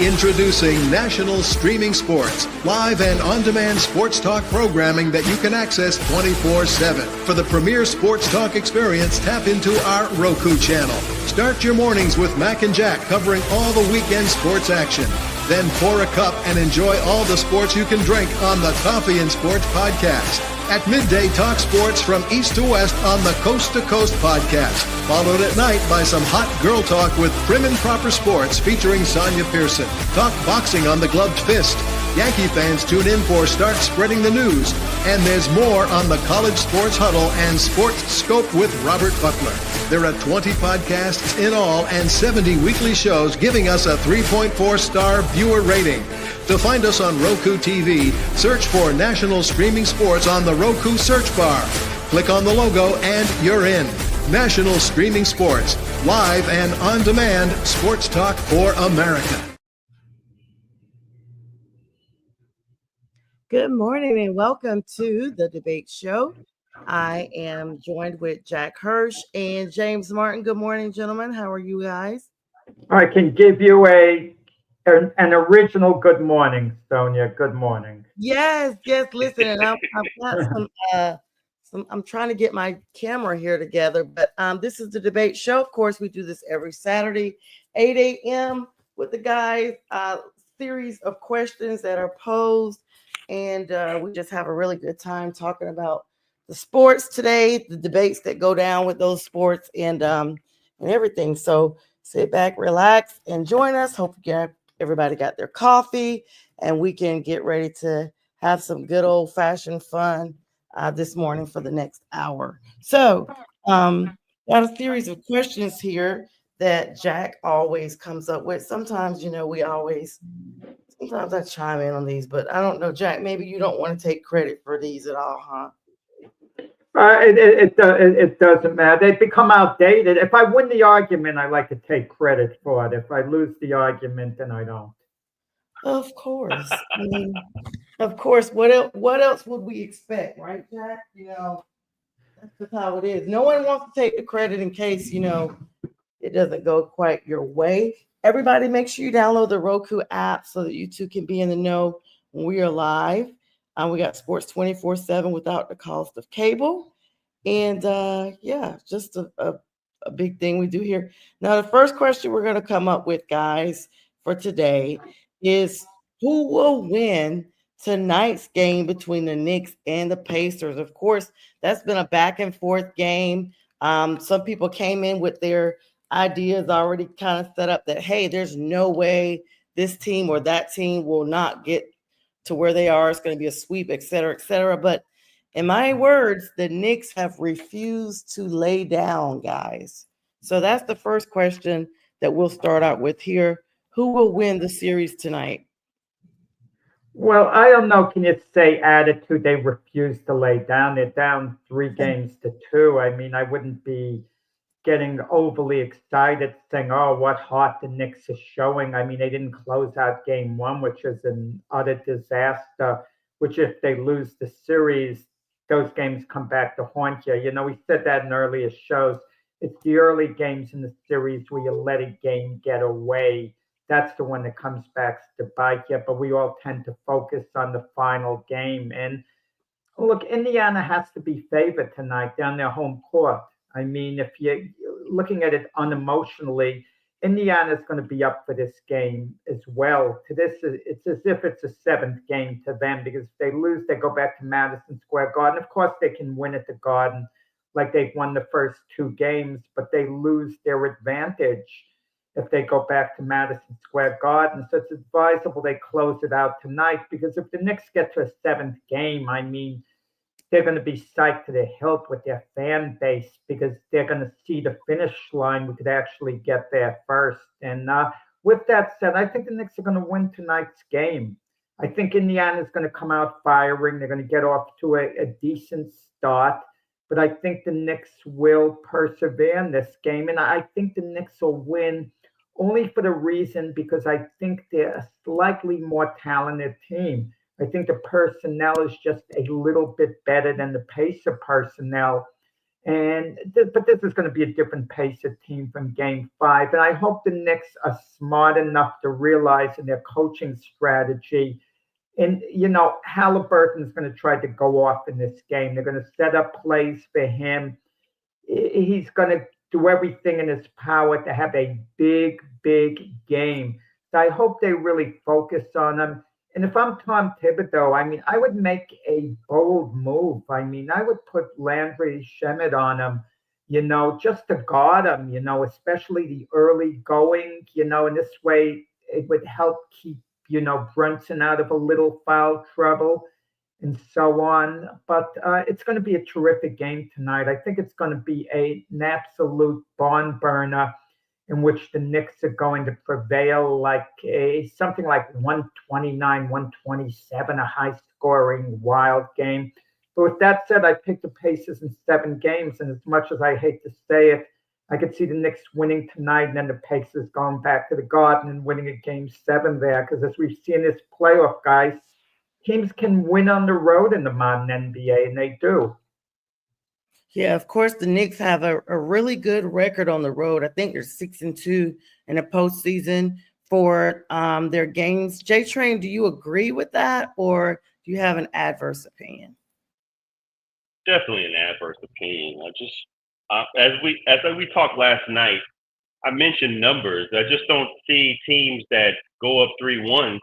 Introducing National Streaming Sports, live and on-demand sports talk programming that you can access 24/7. For the premier sports talk experience, tap into our Roku channel. Start your mornings with Mac and Jack covering all the weekend sports action. Then pour a cup and enjoy all the sports you can drink on the Coffee and Sports podcast. At midday, talk sports from east to west on the Coast to Coast podcast. Followed at night by some hot girl talk with Prim and Proper Sports featuring Sonia Pearson. Talk boxing on the Gloved Fist. Yankee fans tune in for Start Spreading the News. And there's more on the College Sports Huddle and Sports Scope with Robert Butler. There are 20 podcasts in all and 70 weekly shows giving us a 3.4-star viewer rating. To find us on Roku TV, search for National Streaming Sports on the Roku search bar. Click on the logo and you're in. National Streaming Sports, live and on-demand sports talk for America. Good morning and welcome to the debate show. I am joined with Jack Hirsch and James Martin. Good morning, gentlemen. How are you guys? I can give you an original good morning, Sonia. Good morning. Yes. Listen, I've got I'm trying to get my camera here together, but this is the debate show. Of course, we do this every Saturday, 8 a.m. with the guys. Series of questions that are posed, and we just have a really good time talking about the sports today, the debates that go down with those sports, and everything. So sit back, relax, and join us. Hope everybody got their coffee, and we can get ready to have some good old-fashioned fun this morning for the next hour. So got a series of questions here that Jack always comes up with. Sometimes, sometimes I chime in on these, but I don't know, Jack, maybe you don't want to take credit for these at all, huh? It doesn't matter. They become outdated. If I win the argument, I like to take credit for it. If I lose the argument, then I don't. Of course. Of course. What else would we expect, right, Jack? That's just how it is. No one wants to take the credit in case, it doesn't go quite your way. Everybody, make sure you download the Roku app so that you too can be in the know when we are live. We got sports 24/7 without the cost of cable. And just a big thing we do here. Now, the first question we're going to come up with, guys, for today is who will win tonight's game between the Knicks and the Pacers? Of course, that's been a back and forth game. Some people came in with their ideas already kind of set up that, hey, there's no way this team or that team will not get to where they are. It's going to be a sweep, et cetera, et cetera. But in my words, the Knicks have refused to lay down, guys. So that's the first question that we'll start out with here. Who will win the series tonight? Well, I don't know. Can you say attitude? They refuse to lay down. They're down 3-2. I mean, I wouldn't be getting overly excited saying, oh, what heart the Knicks is showing. I mean, they didn't close out game one, which is an utter disaster, which if they lose the series, those games come back to haunt you. We said that in earlier shows. It's the early games in the series where you let a game get away. That's the one that comes back to bite you. But we all tend to focus on the final game. And look, Indiana has to be favored tonight down their home court. I mean, if you're looking at it unemotionally, Indiana's going to be up for this game as well. It's as if it's a seventh game to them, because if they lose, they go back to Madison Square Garden. Of course, they can win at the Garden like they've won the first two games, but they lose their advantage if they go back to Madison Square Garden. So it's advisable they close it out tonight, because if the Knicks get to a seventh game, I mean, they're going to be psyched to the hilt with their fan base, because they're going to see the finish line. We could actually get there first. And with that said, I think the Knicks are going to win tonight's game. I think Indiana is going to come out firing. They're going to get off to a decent start. But I think the Knicks will persevere in this game. And I think the Knicks will win only for the reason because I think they're a slightly more talented team. I think the personnel is just a little bit better than the Pacer personnel. But this is going to be a different Pacer team from Game 5. And I hope the Knicks are smart enough to realize in their coaching strategy. And, Halliburton's going to try to go off in this game. They're going to set up plays for him. He's going to do everything in his power to have a big, big game. So I hope they really focus on him. And if I'm Tom Thibodeau, I would make a bold move. I would put Landry Shamet on him, just to guard him, especially the early going, and this way it would help keep, Brunson out of a little foul trouble and so on. But it's going to be a terrific game tonight. I think it's going to be an absolute barn burner in which the Knicks are going to prevail like something like 129, 127, a high-scoring wild game. But with that said, I picked the Pacers in 7 games, and as much as I hate to say it, I could see the Knicks winning tonight and then the Pacers going back to the Garden and winning a Game 7 there. Because as we've seen this playoff, guys, teams can win on the road in the modern NBA, and they do. Yeah, of course, the Knicks have a really good record on the road. I think they're 6-2 in the postseason for their games. J-Train, do you agree with that, or do you have an adverse opinion? Definitely an adverse opinion. I just, as we talked last night, I mentioned numbers. I just don't see teams that go up 3-1.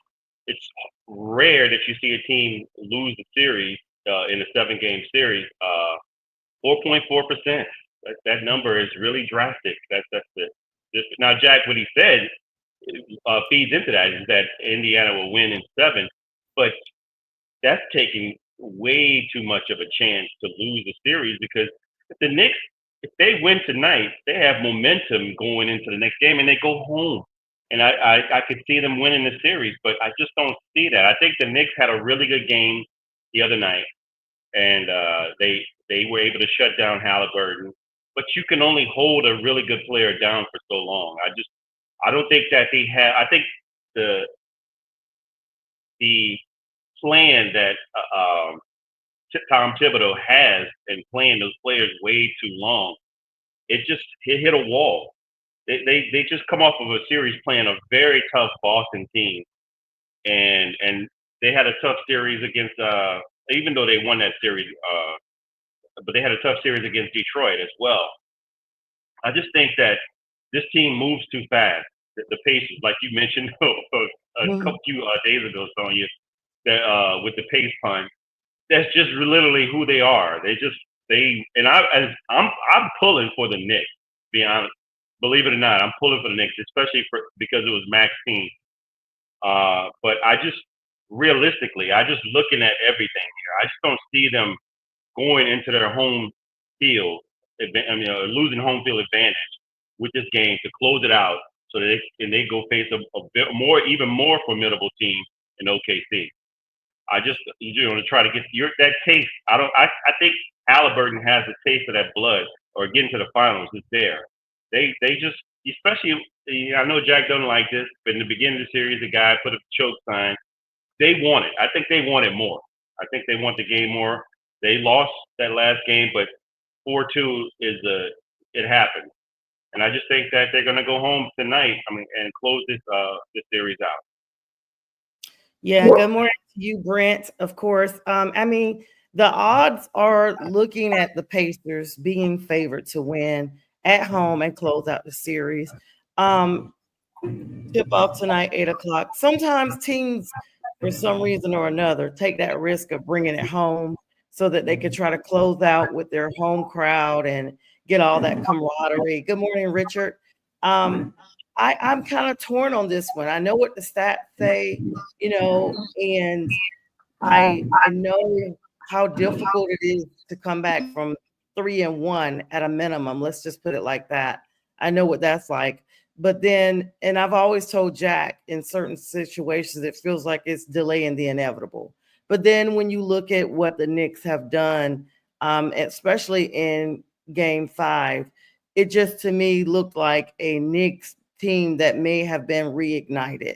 It's rare that you see a team lose the series in a 7-game series. 4.4%. That number is really drastic. Now, Jack, what he said feeds into that, is that Indiana will win in 7, but that's taking way too much of a chance to lose the series, because if the Knicks, if they win tonight, they have momentum going into the next game and they go home. And I could see them winning the series, but I just don't see that. I think the Knicks had a really good game the other night, and they were able to shut down Halliburton. But you can only hold a really good player down for so long. I don't think that they have. I think the plan that Tom Thibodeau has in playing those players way too long, it hit a wall. They just come off of a series playing a very tough Boston team, and they had a tough series against even though they won that series, but they had a tough series against Detroit as well. I just think that this team moves too fast. The Pacers, like you mentioned a couple days ago, Sonya, that with the pace punch, that's just literally who they are. I'm pulling for the Knicks. To be honest, believe it or not, I'm pulling for the Knicks, especially because it was Max team. But realistically, I just looking at everything here. I just don't see them going into their home field, losing home field advantage with this game to close it out, so that they go face a bit more, even more formidable team in OKC. I just to try to get that taste. I think Halliburton has a taste of that blood, or getting to the finals is there. They just, especially, I know Jack doesn't like this, but in the beginning of the series, the guy put a choke sign. They want it. I think they want it more. I think they want the game more. They lost that last game, but 4-2 it happened. And I just think that they're going to go home tonight, and close this series out. Yeah, good morning to you, Brent, of course. The odds are looking at the Pacers being favored to win at home and close out the series. Tip off tonight, 8 o'clock. Sometimes teams, for some reason or another, take that risk of bringing it home so that they could try to close out with their home crowd and get all that camaraderie. Good morning, Richard. I'm kind of torn on this one. I know what the stats say, and I know how difficult it is to come back from 3-1 at a minimum. Let's just put it like that. I know what that's like. But then, and I've always told Jack, in certain situations, it feels like it's delaying the inevitable. But then when you look at what the Knicks have done, especially in Game 5, it just to me looked like a Knicks team that may have been reignited.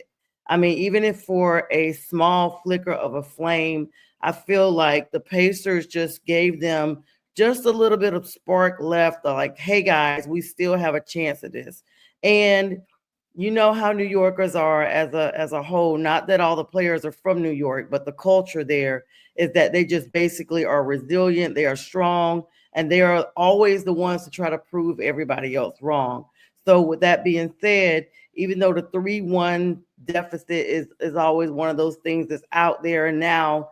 Even if for a small flicker of a flame, I feel like the Pacers just gave them just a little bit of spark left, like, hey guys, we still have a chance at this. And you know how New Yorkers are as a whole, not that all the players are from New York, but the culture there is that they just basically are resilient, they are strong, and they are always the ones to try to prove everybody else wrong. So with that being said, even though the 3-1 deficit is always one of those things that's out there, and now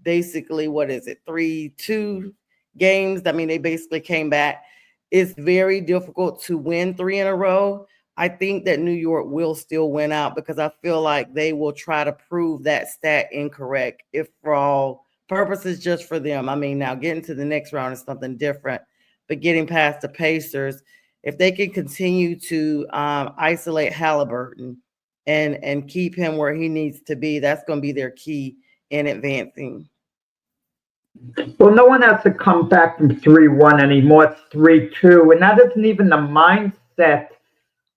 basically, what is it, 3-2 games? I mean, they basically came back. It's very difficult to win 3 in a row. I think that New York will still win out because I feel like they will try to prove that stat incorrect, if for all purposes, just for them. I mean, now getting to the next round is something different, but getting past the Pacers, if they can continue to isolate Halliburton and keep him where he needs to be, that's going to be their key in advancing. Well, no one has to come back from 3-1 anymore. It's 3-2, and that isn't even the mindset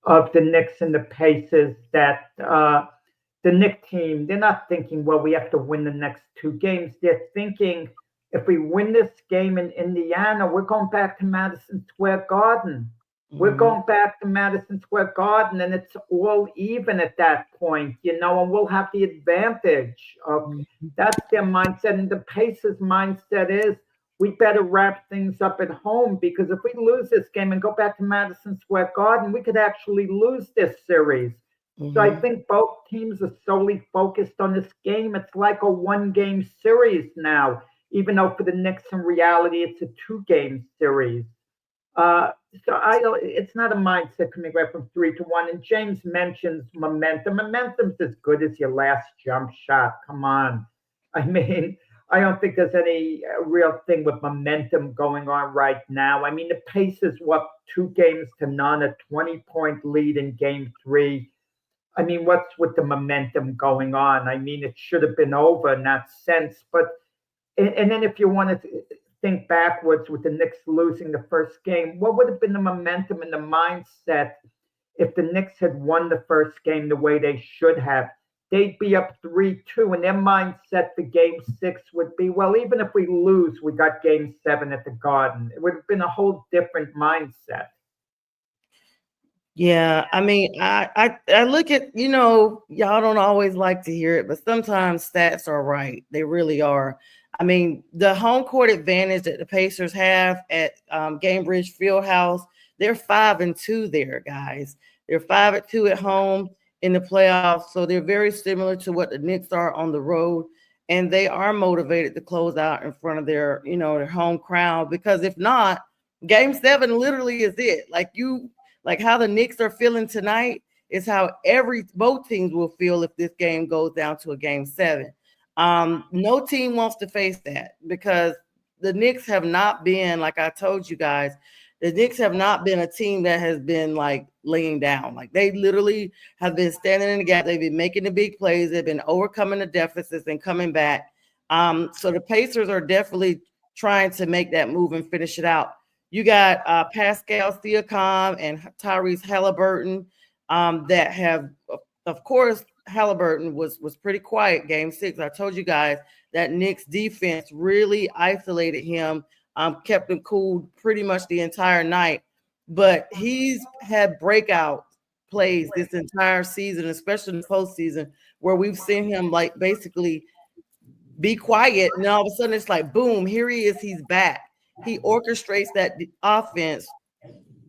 of the Knicks and the Pacers. That the Knicks team, they're not thinking, well, we have to win the next 2 games. They're thinking, if we win this game in Indiana, we're going back to Madison Square Garden. We're going back to Madison Square Garden, and it's all even at that point, you know, and we'll have the advantage of that's their mindset. And the Pacers' mindset is, we better wrap things up at home, because if we lose this game and go back to Madison Square Garden, we could actually lose this series. So I think both teams are solely focused on this game. It's like a 1-game series now, even though for the Knicks in reality, it's a 2-game series. So it's not a mindset coming right from 3-1. And James mentions momentum. Momentum's as good as your last jump shot. Come on. I mean, I don't think there's any real thing with momentum going on right now. I mean, the Pacers were up 2-0, a 20-point lead in game 3. I mean, what's with the momentum going on? I mean, it should have been over in that sense. But, and then if you want to think backwards with the Knicks losing the first game, what would have been the momentum and the mindset if the Knicks had won the first game the way they should have? They'd be up 3-2, and their mindset for game 6 would be, well, even if we lose, we got game 7 at the Garden. It would have been a whole different mindset. Yeah, I mean, I look at, you know, y'all don't always like to hear it, but sometimes stats are right. They really are. I mean, the home court advantage that the Pacers have at Gainbridge Fieldhouse, they're 5-2 there, guys. They're 5-2 at home in the playoffs, so they're very similar to what the Knicks are on the road, and they are motivated to close out in front of their, you know, their home crowd, because if not, game 7 literally is it. Like how the Knicks are feeling tonight is how both teams will feel if this game goes down to a game 7. No team wants to face that, because the Knicks have not been, like I told you guys, the Knicks have not been a team that has been like laying down. Like they literally have been standing in the gap. They've been making the big plays. They've been overcoming the deficits and coming back. So the Pacers are definitely trying to make that move and finish it out. You got Pascal Siakam and Tyrese Halliburton that have, of course, Halliburton was pretty quiet game 6. I told you guys that Knicks defense really isolated him, kept him cool pretty much the entire night. But he's had breakout plays this entire season, especially in the postseason, where we've seen him like basically be quiet, and all of a sudden it's like, boom, here he is, he's back. He orchestrates that offense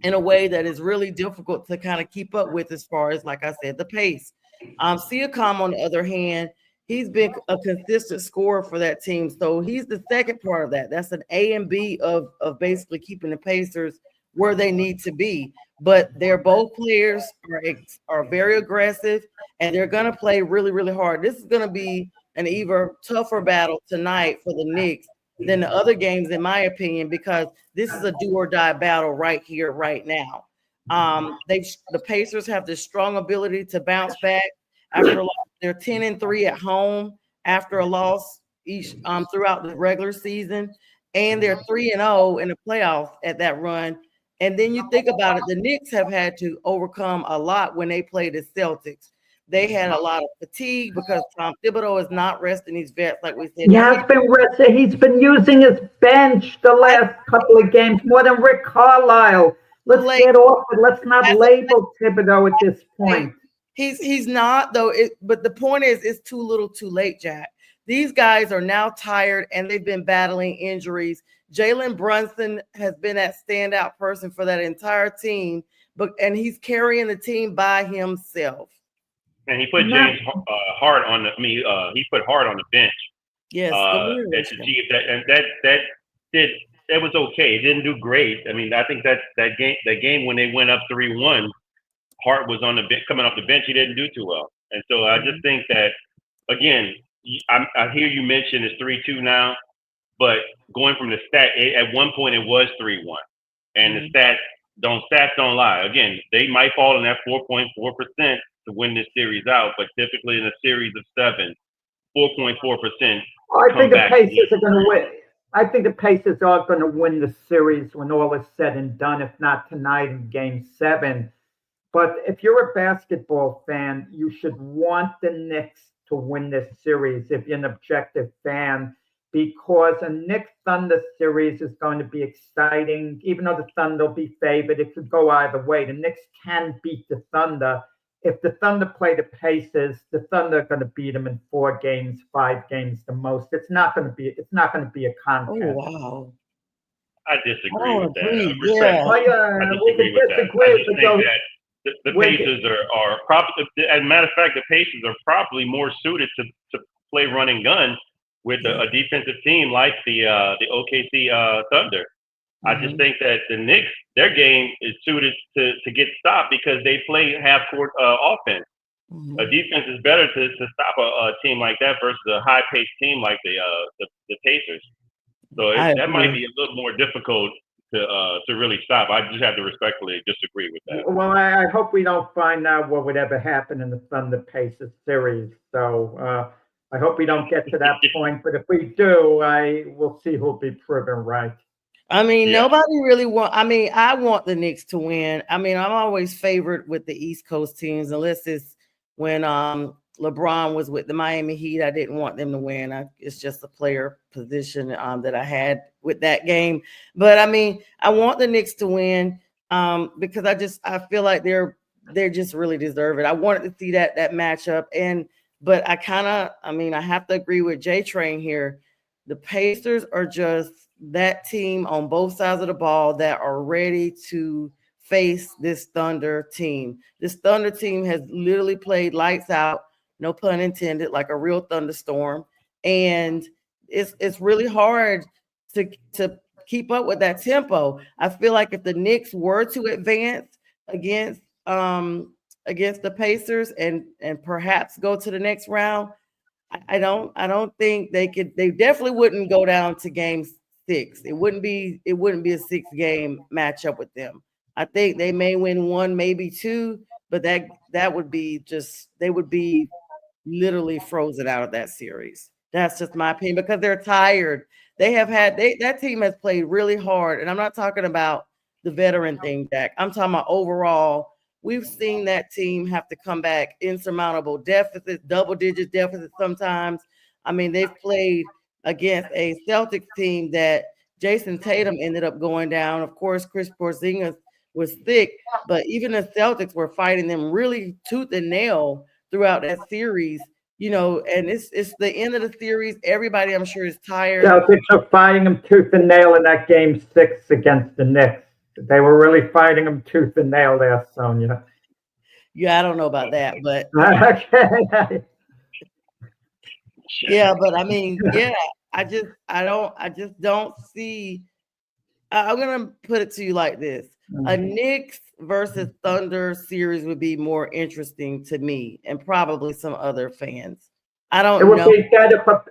in a way that is really difficult to kind of keep up with as far as, like I said, the pace. Siakam, on the other hand, he's been a consistent scorer for that team. So he's the second part of that. That's an A and B of basically keeping the Pacers where they need to be. But they're both players are very aggressive, and they're going to play really, really hard. This is going to be an even tougher battle tonight for the Knicks than the other games, in my opinion, because this is a do or die battle right here, right now. The Pacers have this strong ability to bounce back after a loss. They're 10-3 at home after a loss each throughout the regular season, and they're 3-0 in the playoffs at that run. And then you think about it, the Knicks have had to overcome a lot when they play the Celtics, They had a lot of fatigue because Tom Thibodeau is not resting these vets like we said. He has been rested. He's been using his bench the last couple of games more than Rick Carlisle. Let's get off it. Let's not label Thibodeau at this point. He's not though. But the point is, it's too little, too late, Jack. These guys are now tired and they've been battling injuries. Jalen Brunson has been that standout person for that entire team, and he's carrying the team by himself. And he put James Hart on the. He put Hart on the bench. Yes, to see if that, and that was okay. It didn't do great. I mean, I think that game when they went up 3-1, Hart was on the bench, coming off the bench. He didn't do too well, and so I just think that again, I hear you mention it's 3-2 now, but going from the stat, at one point it was 3-1, and the stats don't lie. Again, they might fall in that 4.4% to win this series out, but typically in a series of 7, 4.4%. I think the Pacers are going to win. I think the Pacers are going to win the series when all is said and done, if not tonight in Game 7. But if you're a basketball fan, you should want the Knicks to win this series if you're an objective fan, because a Knicks Thunder series is going to be exciting. Even though the Thunder will be favored, it could go either way. The Knicks can beat the Thunder. If the Thunder play the Pacers, the Thunder are going to beat them in 4 games, 5 games the most. It's not going to be a contest. Oh wow! I disagree with that. We can disagree, but the Pacers are probably, as a matter of fact, the Pacers are probably more suited to play run and gun with a defensive team like the OKC Thunder. I just think that the Knicks, their game is suited to get stopped because they play half-court offense. A defense is better to stop a team like that versus a high-paced team like the Pacers. So that might be a little more difficult to really stop. I just have to respectfully disagree with that. Well, I hope we don't find out what would ever happen in the Thunder Pacers series. So I hope we don't get to that point. But if we do, we'll see who'll be proven right. I mean, nobody really I want the Knicks to win. I mean, I'm always favored with the East Coast teams, unless it's when LeBron was with the Miami Heat. I didn't want them to win. It's just a player position that I had with that game. But I mean, I want the Knicks to win because I feel like they're just really deserve it. I wanted to see that matchup, but I have to agree with J Train here. The Pacers are just that team on both sides of the ball that are ready to face this Thunder team. This Thunder team has literally played lights out, no pun intended, like a real thunderstorm. And it's really hard to keep up with that tempo. I feel like if the Knicks were to advance against the Pacers and perhaps go to the next round, I don't think they could. They definitely wouldn't go down to Game 6. It wouldn't be a 6-game matchup with them. I think they may win 1, maybe 2, but that would be they would be literally frozen out of that series. That's just my opinion because they're tired. That team has played really hard, and I'm not talking about the veteran thing, Jack. I'm talking about overall. We've seen that team have to come back insurmountable deficits, double-digit deficits sometimes. I mean, they've played against a Celtics team that Jason Tatum ended up going down. Of course, Chris Porzingis was thick, but even the Celtics were fighting them really tooth and nail throughout that series. And it's the end of the series. Everybody, I'm sure, is tired. Celtics are fighting them tooth and nail in that Game 6 against the Knicks. They were really fighting them tooth and nail there, Sonia. Yeah, I don't know about that, but okay. Yeah, but I mean, I just don't see. I'm gonna put it to you like this: a Knicks versus Thunder series would be more interesting to me and probably some other fans. I don't know. It would be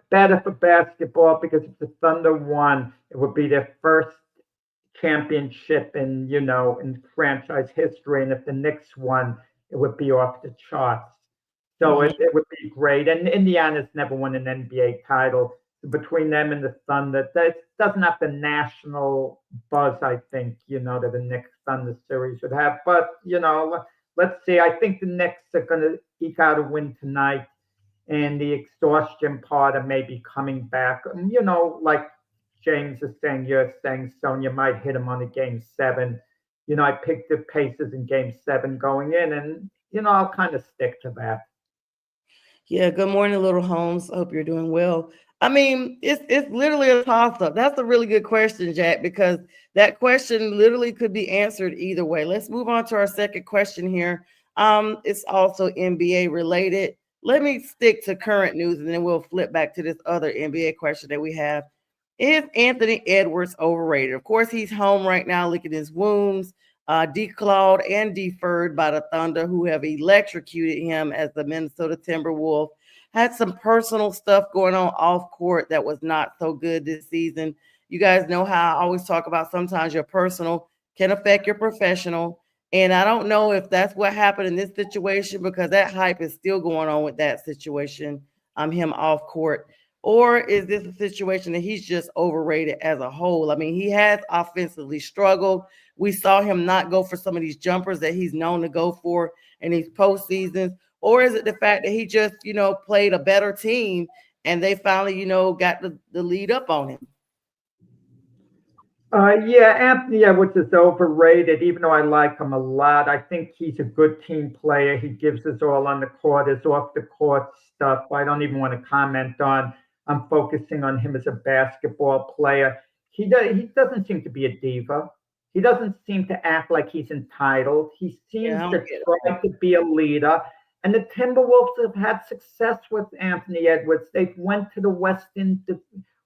better for basketball because if the Thunder won, it would be their first championship in franchise history, and if the Knicks won, it would be off the charts. So it would be great. And Indiana's never won an NBA title. Between them and the Thunder, that doesn't have the national buzz, I think, that the Knicks Thunder series would have. But let's see. I think the Knicks are going to eke out a win tonight, and the exhaustion part of maybe coming back. Like James is saying, you're saying, Sonia might hit him on a game 7. I picked the Pacers in game 7 going in, and I'll kind of stick to that. Yeah, good morning, Little Holmes. I hope you're doing well. I mean, it's literally a toss-up. That's a really good question, Jack, because that question literally could be answered either way. Let's move on to our second question here. It's also NBA related. Let me stick to current news, and then we'll flip back to this other NBA question that we have. Is Anthony Edwards overrated? Of course, he's home right now licking his wounds, declawed and deferred by the Thunder, who have electrocuted him as the Minnesota Timberwolves. Had some personal stuff going on off court that was not so good this season. You guys know how I always talk about sometimes your personal can affect your professional. And I don't know if that's what happened in this situation, because that hype is still going on with that situation, him off court. Or is this a situation that he's just overrated as a whole? I mean, he has offensively struggled. We saw him not go for some of these jumpers that he's known to go for in these postseasons. Or is it the fact that he just, played a better team and they finally, got the lead up on him? Yeah, Anthony Edwards is overrated, even though I like him a lot. I think he's a good team player. He gives us all on the court, his off the court stuff I don't even want to comment on. I'm focusing on him as a basketball player. He doesn't seem to be a diva. He doesn't seem to act like he's entitled. He seems to try to be a leader. And the Timberwolves have had success with Anthony Edwards. They've went to the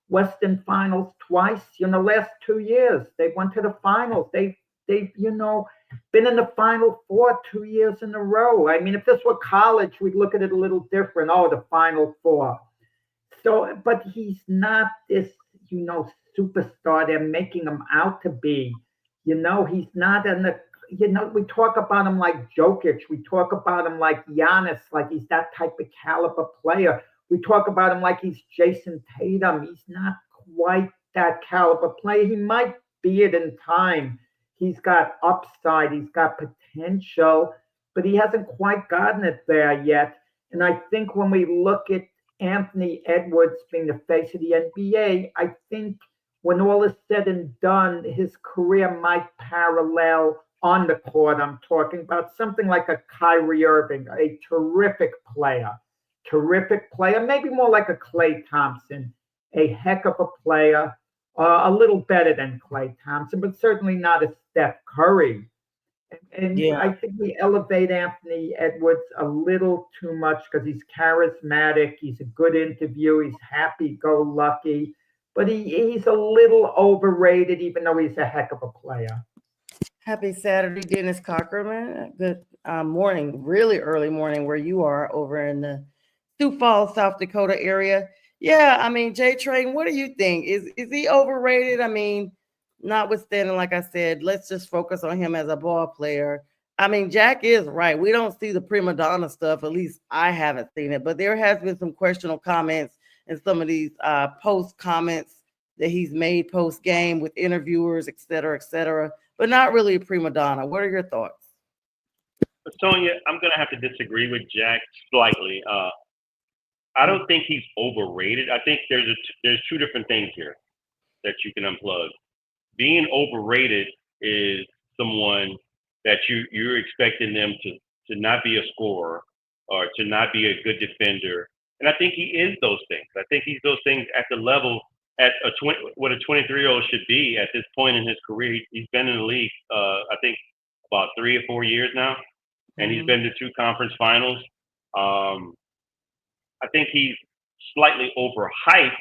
Western Finals twice in the last 2 years. They went to the finals. They've been in the Final Four 2 years in a row. I mean, if this were college, we'd look at it a little different. Oh, the Final Four. So, but he's not this, superstar they're making him out to be. He's not in the, we talk about him like Jokic. We talk about him like Giannis, like he's that type of caliber player. We talk about him like he's Jason Tatum. He's not quite that caliber player. He might be it in time. He's got upside. He's got potential, but he hasn't quite gotten it there yet. And I think when we look at Anthony Edwards being the face of the NBA, I think when all is said and done, his career might parallel on the court. I'm talking about something like a Kyrie Irving, a terrific player, maybe more like a Klay Thompson, a heck of a player, a little better than Klay Thompson, but certainly not a Steph Curry. And I think we elevate Anthony Edwards a little too much because he's charismatic. He's a good interview. He's happy-go-lucky. But he's a little overrated, even though he's a heck of a player. Happy Saturday, Dennis Cockerman. Good morning, really early morning where you are over in the Sioux Falls, South Dakota area. Yeah, I mean, J Train, what do you think? Is he overrated? I mean, notwithstanding, like I said, let's just focus on him as a ball player. I mean, Jack is right. We don't see the prima donna stuff. At least I haven't seen it. But there has been some questionable comments and some of these post comments that he's made post game with interviewers, et cetera, but not really a prima donna. What are your thoughts? Sonia, I'm going to have to disagree with Jack slightly. I don't think he's overrated. I think there's two different things here that you can unplug. Being overrated is someone that you're expecting them to not be a scorer or to not be a good defender. And I think he is those things. I think he's those things at the level what a 23-year-old should be at this point in his career. He's been in the league, I think, about 3 or 4 years now, and he's been to 2 conference finals. I think he's slightly overhyped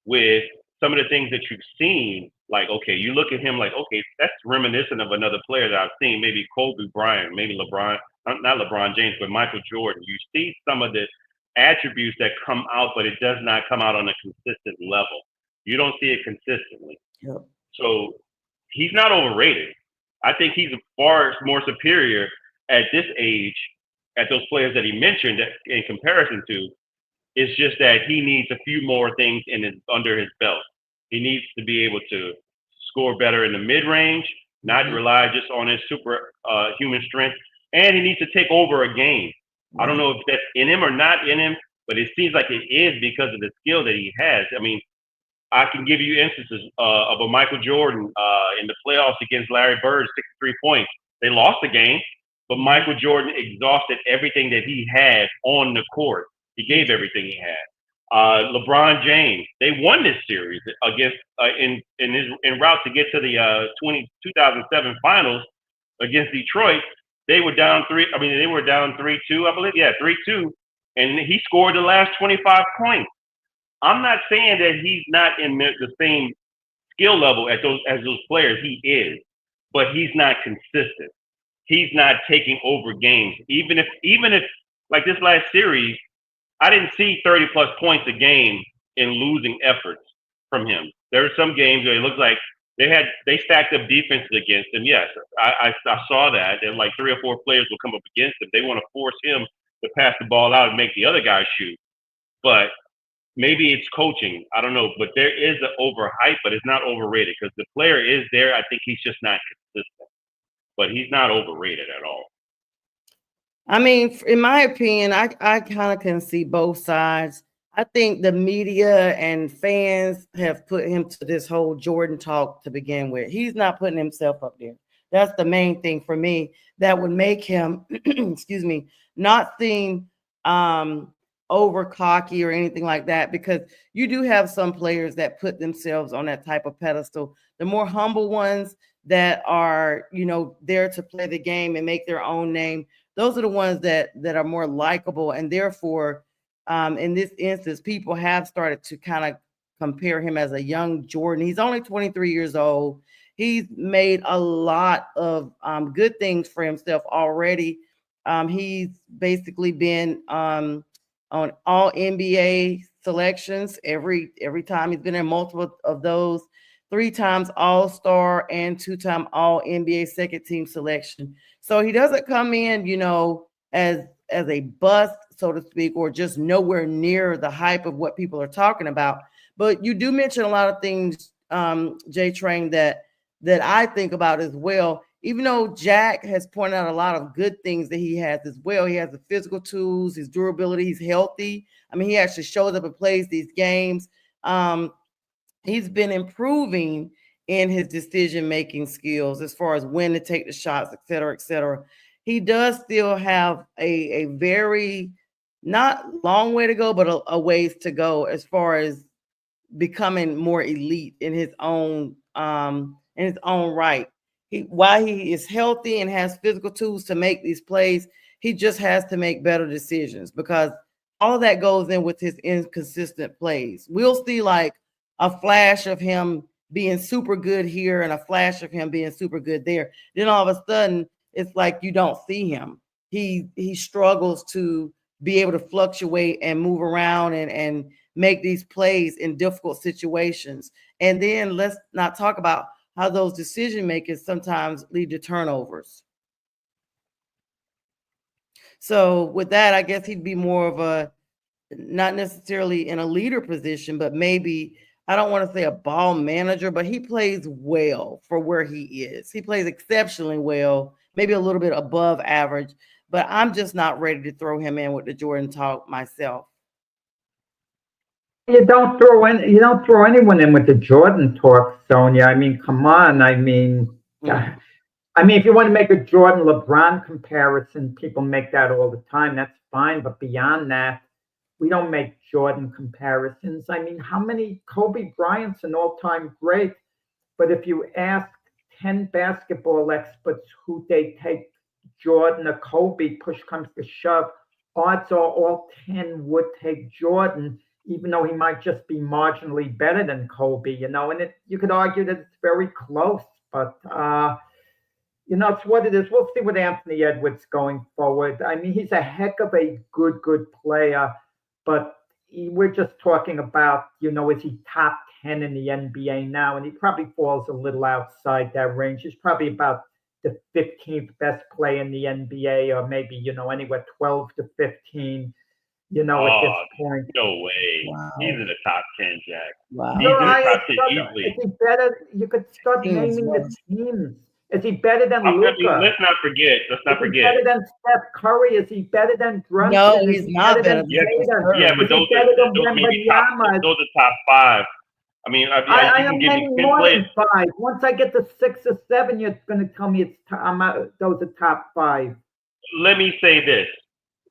with some of the things that you've seen. Like, okay, you look at him like, okay, that's reminiscent of another player that I've seen, maybe Kobe Bryant, maybe LeBron, not LeBron James, but Michael Jordan. You see some of the attributes that come out, but it does not come out on a consistent level. You don't see it consistently. Yep. So he's not overrated. I think he's far more superior at this age at those players that he mentioned that in comparison to. It's just that he needs a few more things under his belt. He needs to be able to score better in the mid-range, not rely just on his super human strength, and he needs to take over a game. I don't know if that's in him or not in him, but it seems like it is because of the skill that he has. I mean, I can give you instances of a Michael Jordan in the playoffs against Larry Bird, 63 points. They lost the game, but Michael Jordan exhausted everything that he had on the court. He gave everything he had. LeBron James, they won this series against in route to get to the 2007 finals against Detroit. They were down 3-2, I believe. Yeah, 3-2, and he scored the last 25 points. I'm not saying that he's not in the same skill level as those players. He is, but he's not consistent. He's not taking over games. Even if like this last series, I didn't see 30 plus points a game in losing efforts from him. There are some games where it looks like they stacked up defenses against him. Yes, I saw that. And like 3 or 4 players will come up against him. They want to force him to pass the ball out and make the other guy shoot. But maybe it's coaching. I don't know. But there is an overhype, but it's not overrated because the player is there. I think he's just not consistent. But he's not overrated at all. I mean, in my opinion, I kind of can see both sides. I think the media and fans have put him to this whole Jordan talk to begin with. He's not putting himself up there. That's the main thing for me that would make him, excuse me, not seem over cocky or anything like that, because you do have some players that put themselves on that type of pedestal. The more humble ones that are, there to play the game and make their own name, those are the ones that are more likable, and therefore, in this instance, people have started to kind of compare him as a young Jordan. He's only 23 years old. He's made a lot of good things for himself already. He's basically been on all NBA selections every time. He's been in multiple of those. 3 times All-Star and 2-time All-NBA second team selection. So he doesn't come in, as a bust, so to speak, or just nowhere near the hype of what people are talking about. But you do mention a lot of things, J Train, that I think about as well. Even though Jack has pointed out a lot of good things that he has as well. He has the physical tools, his durability, he's healthy. I mean, he actually shows up and plays these games. He's been improving in his decision-making skills as far as when to take the shots, et cetera, et cetera. He does still have a very, not long way to go, but a ways to go as far as becoming more elite in his own right. While he is healthy and has physical tools to make these plays, he just has to make better decisions, because all of that goes in with his inconsistent plays. We'll see like a flash of him being super good here and a flash of him being super good there. Then all of a sudden, it's like you don't see him. He struggles to be able to fluctuate and move around and make these plays in difficult situations. And then let's not talk about how those decision makers sometimes lead to turnovers. So with that, I guess he'd be more of a, not necessarily in a leader position, but maybe, I don't want to say a ball manager, but he plays well for where he is. He plays exceptionally well, maybe a little bit above average, but I'm just not ready to throw him in with the Jordan talk myself. You don't throw anyone in with the Jordan talk, Sonia. I mean, come on. I mean, if you want to make a Jordan LeBron comparison, people make that all the time. That's fine, but beyond that, we don't make Jordan comparisons. I mean, how many Kobe Bryant's an all-time great, but if you ask 10 basketball experts who they take, Jordan or Kobe, push comes to shove, odds are all 10 would take Jordan, even though he might just be marginally better than Kobe, and you could argue that it's very close, but it's what it is. We'll see with Anthony Edwards going forward. I mean, he's a heck of a good player, but we're just talking about, is he top 10 in the NBA now? And he probably falls a little outside that range. He's probably about the 15th best player in the NBA, or maybe, anywhere 12 to 15, at this point. No way. Wow. He's in the top 10, Jack. Wow. He's in the top 10 easily. It's better. You could start naming the teams. Is he better than I mean, Luka? let's not forget. Is he better than Steph Curry? Is he better than Brunson? No, Is he's he not better than than Tatum? Curry. Yeah, but Is he those better than may be top. Wembanyama? Those are top 5. I mean, I you am can give me naming 10 more players. than 5. Once I get to 6 or 7, you're going to tell me those are top 5. Let me say this: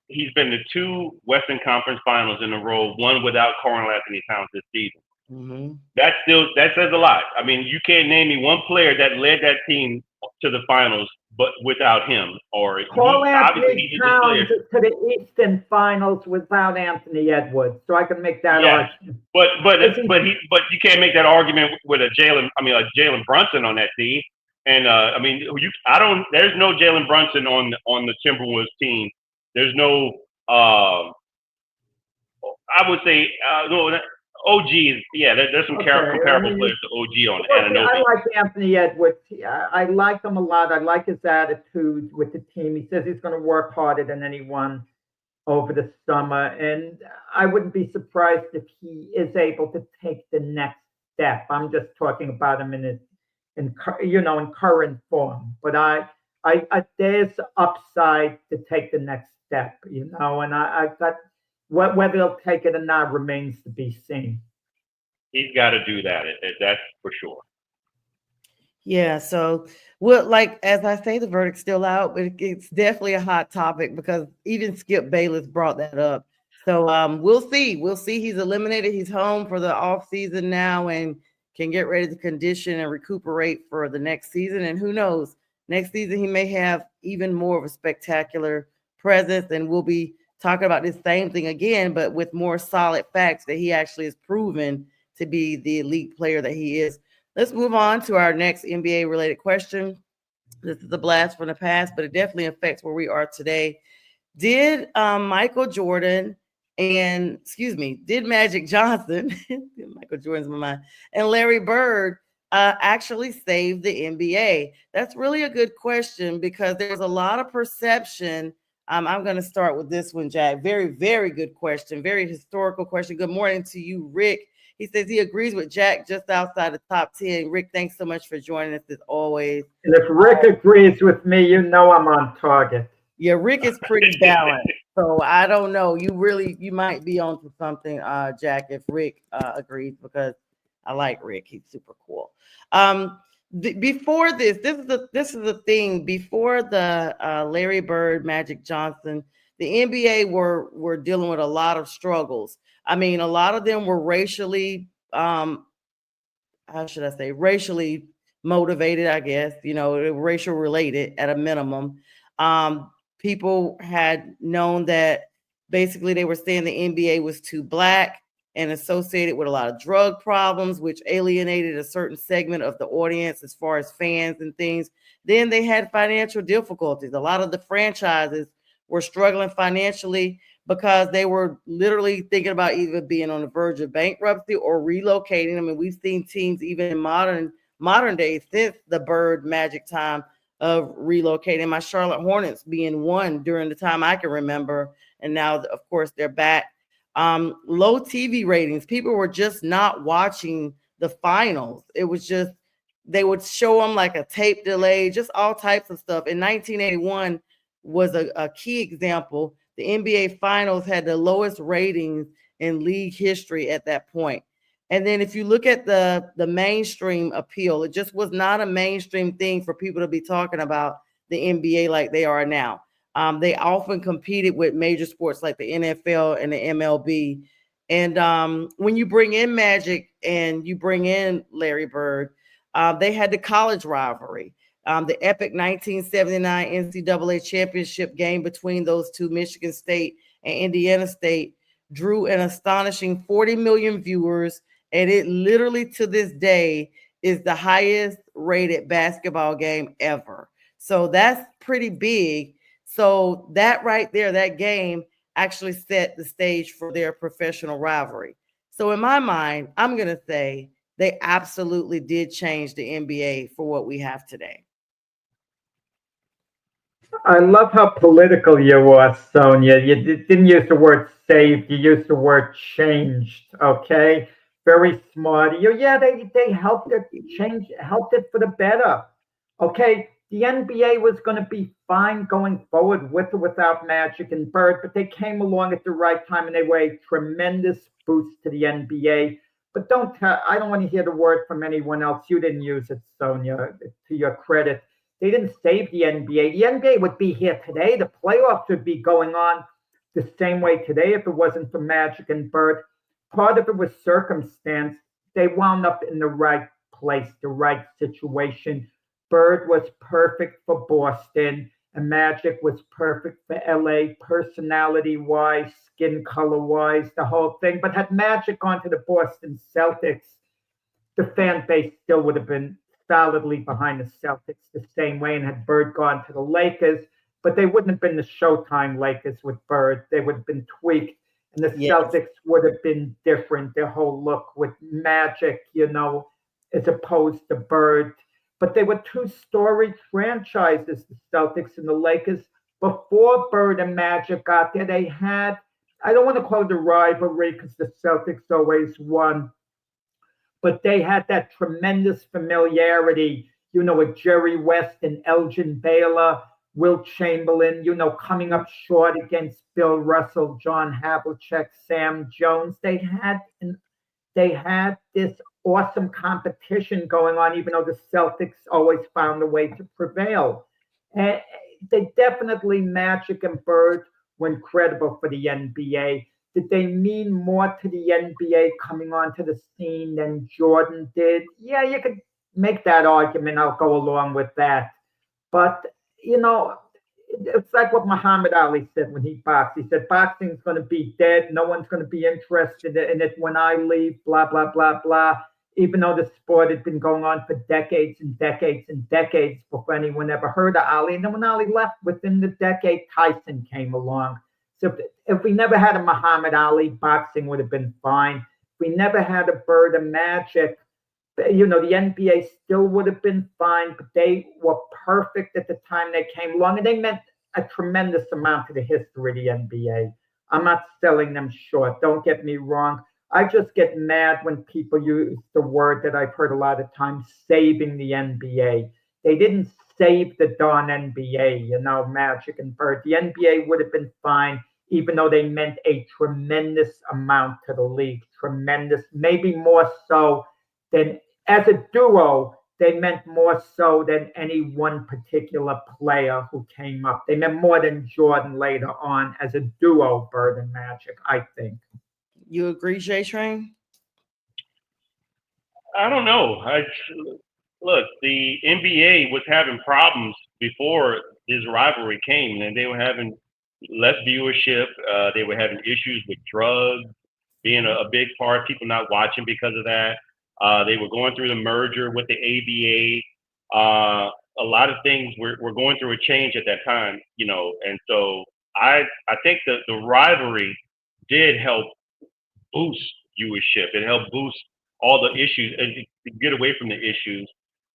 he's been to 2 Western Conference Finals in a row, one without Karl Anthony Towns this season. Mm-hmm. That says a lot. I mean, you can't name me one player that led that team to the finals, but without him. Or Karl obviously Anthony he's a good player. Towns to the Eastern Finals without Anthony Edwards, so I can make that Yeah. argument. But you can't make that argument with a Jalen Brunson on that team. And there's no Jalen Brunson on the Timberwolves team. There's no I would say no. OG is there's some comparable players to OG on Anunoby. I like Anthony Edwards. I like him a lot. I like his attitude with the team. He says he's going to work harder than anyone over the summer, and I wouldn't be surprised if he is able to take the next step. I'm just talking about him in current form, but I there's upside to take the next step, and I got. Whether he'll take it or not remains to be seen. He's got to do that. That's for sure. Yeah. So, as I say, the verdict's still out, but it's definitely a hot topic because even Skip Bayless brought that up. So we'll see. We'll see. He's eliminated. He's home for the off season now and can get ready to condition and recuperate for the next season. And who knows, next season he may have even more of a spectacular presence, and we'll be talking about this same thing again, but with more solid facts that he actually is proven to be the elite player that he is. Let's move on to our next NBA related question. This is a blast from the past, but it definitely affects where we are today. Did Michael Jordan did Magic Johnson, Michael Jordan's in my mind, and Larry Bird actually save the NBA? That's really a good question because there's a lot of perception. I'm going to start with this one, Jack. Very, very good question. Very historical question. Good morning to you, Rick. He says he agrees with Jack just outside the top 10. Rick, thanks so much for joining us as always. And if Rick agrees with me, you know I'm on target. Yeah, Rick is pretty balanced. So I don't know. You might be onto something, Jack, if Rick agrees, because I like Rick. He's super cool. Before this is the thing. Before the Larry Bird, Magic Johnson, the NBA were dealing with a lot of struggles. I mean, a lot of them were racially, racially motivated, I guess, racial related at a minimum. People had known that basically they were saying the NBA was too black and associated with a lot of drug problems, which alienated a certain segment of the audience as far as fans and things. Then they had financial difficulties. A lot of the franchises were struggling financially because they were literally thinking about either being on the verge of bankruptcy or relocating. I mean, we've seen teams even in modern days since the Bird Magic time of relocating. My Charlotte Hornets being one during the time I can remember. And now, of course, they're back. Low TV ratings. People were just not watching the finals. It was just, they would show them like a tape delay, just all types of stuff. In 1981 was a key example. The NBA finals had the lowest ratings in league history at that point. And then if you look at the mainstream appeal, it just was not a mainstream thing for people to be talking about the NBA like they are now. They often competed with major sports like the NFL and the MLB. And when you bring in Magic and you bring in Larry Bird, they had the college rivalry. The epic 1979 NCAA championship game between those two, Michigan State and Indiana State, drew an astonishing 40 million viewers. And it literally to this day is the highest rated basketball game ever. So that's pretty big. So that right there, that game actually set the stage for their professional rivalry. So in my mind, I'm going to say they absolutely did change the NBA for what we have today. I love how political you are, Sonia. You didn't use the word saved. You used the word changed. Okay. Very smart. They helped it change, helped it for the better. Okay. the NBA was going to be fine going forward with or without Magic and Bird, but they came along at the right time and they were a tremendous boost to the NBA. But I don't want to hear the word from anyone else. You didn't use it, Sonia, to your credit. They didn't save the NBA. The NBA would be here today. The playoffs would be going on the same way today if it wasn't for Magic and Bird. Part of it was circumstance. They wound up in the right place, the right situation. Bird was perfect for Boston, and Magic was perfect for LA, personality-wise, skin color-wise, the whole thing. But had Magic gone to the Boston Celtics, the fan base still would have been solidly behind the Celtics the same way, and had Bird gone to the Lakers, but they wouldn't have been the Showtime Lakers with Bird. They would have been tweaked, and the Yes. Celtics would have been different, their whole look with Magic, as opposed to Bird. But they were two storied franchises, the Celtics and the Lakers. Before Bird and Magic got there, they had, I don't want to call it a rivalry because the Celtics always won, but they had that tremendous familiarity, with Jerry West and Elgin Baylor, Wilt Chamberlain, coming up short against Bill Russell, John Havlicek, Sam Jones. They had this awesome competition going on, even though the Celtics always found a way to prevail. And they definitely, Magic and Bird, were incredible for the NBA. Did they mean more to the NBA coming onto the scene than Jordan did? Yeah, you could make that argument. I'll go along with that. But, it's like what Muhammad Ali said when he boxed. He said, boxing's going to be dead. No one's going to be interested in it when I leave, blah, blah, blah, blah. Even though the sport had been going on for decades and decades and decades before anyone ever heard of Ali. And then when Ali left, within the decade, Tyson came along. So if we never had a Muhammad Ali, boxing would have been fine. If we never had a Bird and Magic, the NBA still would have been fine, but they were perfect at the time they came along, and they meant a tremendous amount to the history of the NBA. I'm not selling them short. Don't get me wrong. I just get mad when people use the word that I've heard a lot of times, saving the NBA. They didn't save the darn NBA, Magic and Bird. The NBA would have been fine, even though they meant a tremendous amount to the league. Tremendous, maybe more so than, as a duo, they meant more so than any one particular player who came up. They meant more than Jordan later on as a duo, Bird and Magic, I think. You agree, J Train? I don't know. Look, the NBA was having problems before this rivalry came, and they were having less viewership. They were having issues with drugs being a big part, people not watching because of that. They were going through the merger with the ABA. A lot of things were going through a change at that time, and so I think that the rivalry did help boost viewership. It helped boost all the issues and to get away from the issues.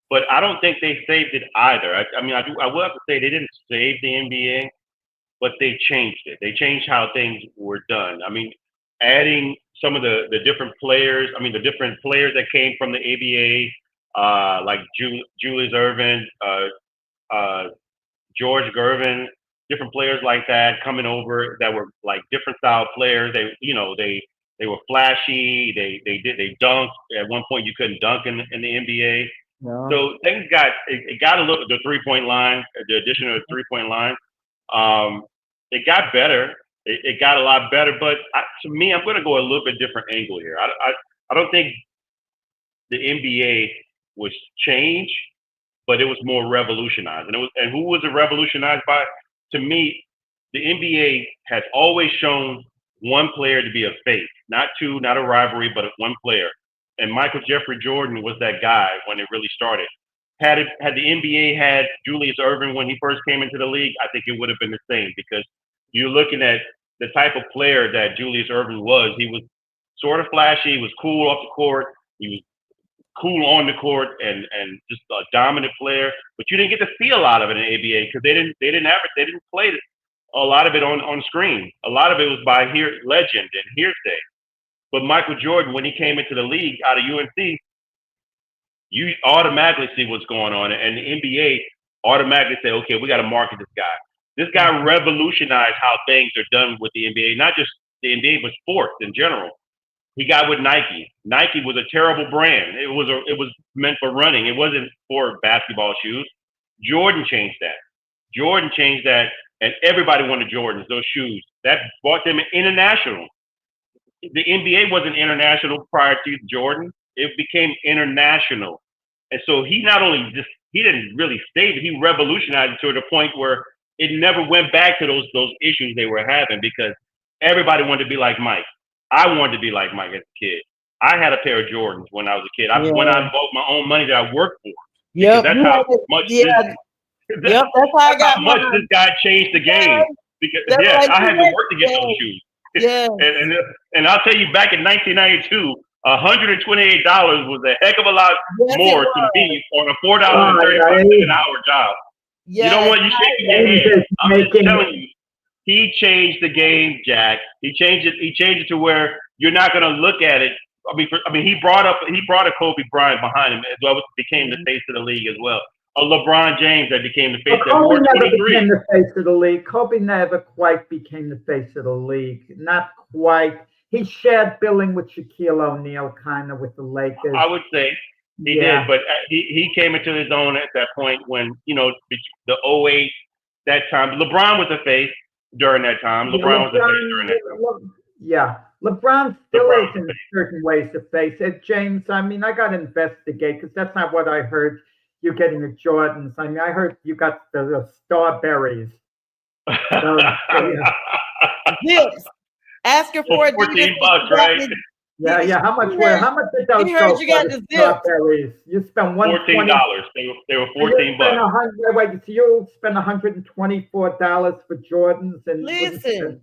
But I don't think they saved it either. I will have to say they didn't save the NBA, but they changed it. They changed how things were done. Adding some of the different players. The different players that came from the ABA, like Julius Erving, George Gervin, different players like that coming over that were like different style players. They were flashy. They dunked. At one point, you couldn't dunk in the NBA. No. So things got a little, the 3-point line, the addition of the 3-point line. It got better. It got a lot better. But to me, I'm going to go a little bit different angle here. I don't think the NBA was changed, but it was more revolutionized. And who was it revolutionized by? To me, the NBA has always shown one player to be a face, not two, not a rivalry, but one player. And Michael Jeffrey Jordan was that guy when it really started. Had the NBA had Julius Erving when he first came into the league, I think it would have been the same, because you're looking at the type of player that Julius Erving was. He was sort of flashy. He was cool off the court. He was cool on the court and just a dominant player. But you didn't get to see a lot of it in the ABA because they didn't play a lot of it on screen. A lot of it was by legend and hearsay. But Michael Jordan, when he came into the league out of UNC, you automatically see what's going on. And the NBA automatically say, okay, we got to market this guy. This guy revolutionized how things are done with the NBA, not just the NBA, but sports in general. He got with Nike. Nike was a terrible brand. It was meant for running. It wasn't for basketball shoes. Jordan changed that. Jordan changed that, and everybody wanted Jordans, those shoes. That brought them international. The NBA wasn't international prior to Jordan. It became international. And so he not only he didn't really stay, but he revolutionized it to the point where it never went back to those issues they were having, because everybody wanted to be like Mike. I wanted to be like Mike as a kid. I had a pair of Jordans when I was a kid. When I bought my own money that I worked for. Yep. That's how much that's how I got much this guy changed the game. Because I had to work to get those shoes. Yeah. And I'll tell you, back in 1992, $128 was a heck of a lot more to me on a $4.35 an hour job. Yes. You don't want you shaking your head. I'm just telling you, he changed the game, Jack. He changed it. He changed it to where you're not going to look at it. I mean, he brought a Kobe Bryant behind him as well, became the face of the league as well. A LeBron James that became the face. Kobe never became the face of the league. Kobe never quite became the face of the league. Not quite. He shared billing with Shaquille O'Neal, kind of, with the Lakers. I would say he did, but he came into his own at that point when, the 08, that time. LeBron was the face during that time. LeBron was the face during that time. Yeah. LeBron still is in certain ways the face. James, I mean, I got to investigate, because that's not what I heard. You getting the Jordans. I mean, I heard you got the Starberries. So, Yes. Ask her for $14, right? Yeah. How much did those heard you got the Starberries? You spent $14. They were $14. Wait, so you spent $124 for Jordans, and listen.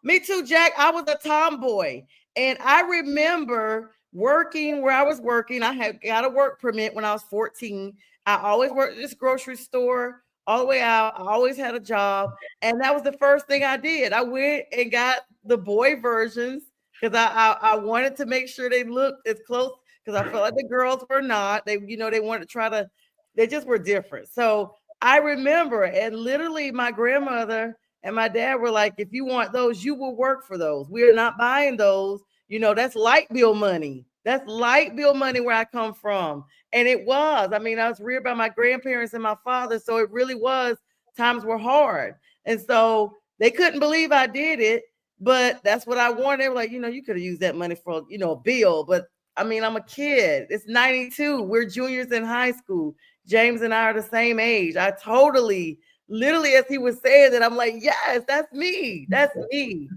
Me too, Jack. I was a tomboy, and I remember working where I was working. I had got a work permit when I was 14. I always worked at this grocery store all the way out. I always had a job, and that was the first thing I did. I went and got the boy versions because I wanted to make sure they looked as close, because I felt like the girls were not. They wanted to try to. They just were different. So I remember, and literally my grandmother and my dad were like, if you want those, you will work for those. We are not buying those. That's light bill money. That's light bill money where I come from. And it was. I mean, I was reared by my grandparents and my father. So it really was. Times were hard. And so they couldn't believe I did it. But that's what I wanted. They were like, you could have used that money for, a bill. But I mean, I'm a kid. It's 92. We're juniors in high school. James and I are the same age. I literally, as he was saying that, I'm like, yes, that's me. That's me.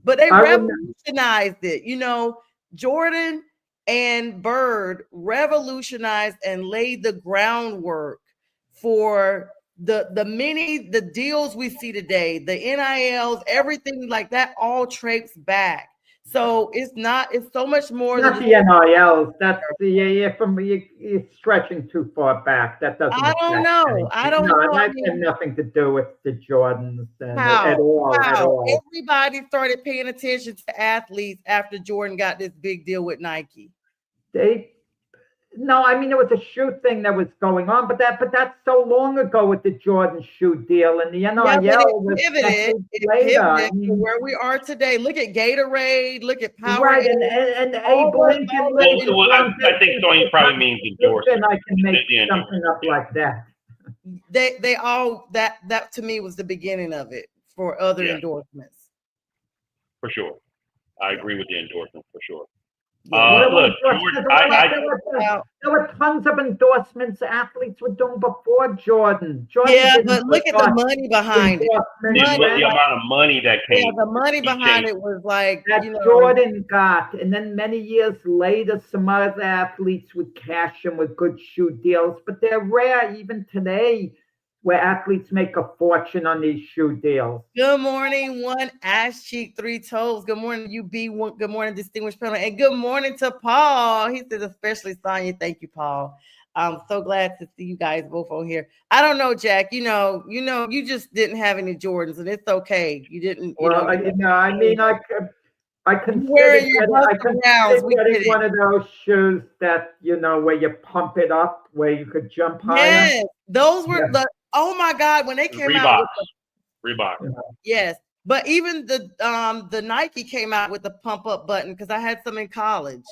But they revolutionized it. Jordan and Bird revolutionized and laid the groundwork for the deals we see today, the NILs, everything like that all traipses back. So it's so much more than the NILs. That's you're stretching too far back. That doesn't. I don't know. That had nothing to do with the Jordans at all. Everybody started paying attention to athletes after Jordan got this big deal with Nike. No, I mean, it was a shoe thing that was going on, but that's so long ago with the Jordan shoe deal, and the NIL was pivoted to where we are today. Look at Gatorade, look at Power. Right, and Abe Lincoln. I think Sonya probably means endorsement. I can make something up like that. They all that to me was the beginning of it for other endorsements. For sure, I agree with the endorsement for sure. Look, there were tons of endorsements athletes were doing before Jordan. But look at the money behind it. The amount of money that came. Yeah, the money behind it was like that Jordan got, and then many years later, some other athletes would cash in with good shoe deals. But they're rare even today, where athletes make a fortune on these shoe deals. Good morning, one ass cheek, three toes. Good morning, UB. Good morning, distinguished panel, and good morning to Paul. He says, especially Sonya. Thank you, Paul. I'm so glad to see you guys both on here. I don't know, Jack. You just didn't have any Jordans, and it's okay. You didn't. I consider Wearing your getting, Buster Browns, we getting get it. one of those shoes that, where you pump it up, where you could jump higher. Yes, those were Yeah. oh my God, when they came out with Reebok. yes, but even the Nike came out with the pump up button because I had some in college.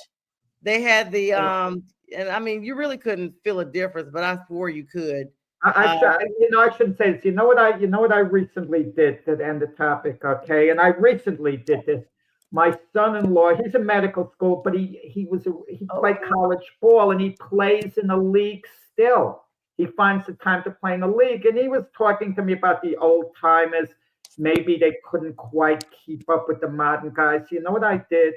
They had the and I mean you really couldn't feel a difference, but I swore you could. I shouldn't say this. You know what I recently did to end the topic, okay? And I recently did this. My son-in-law, he's in medical school, but he played college ball and he plays in a league still. He finds the time to play in a league, and he was talking to me about the old timers. Maybe they couldn't quite keep up with the modern guys. You know what I did?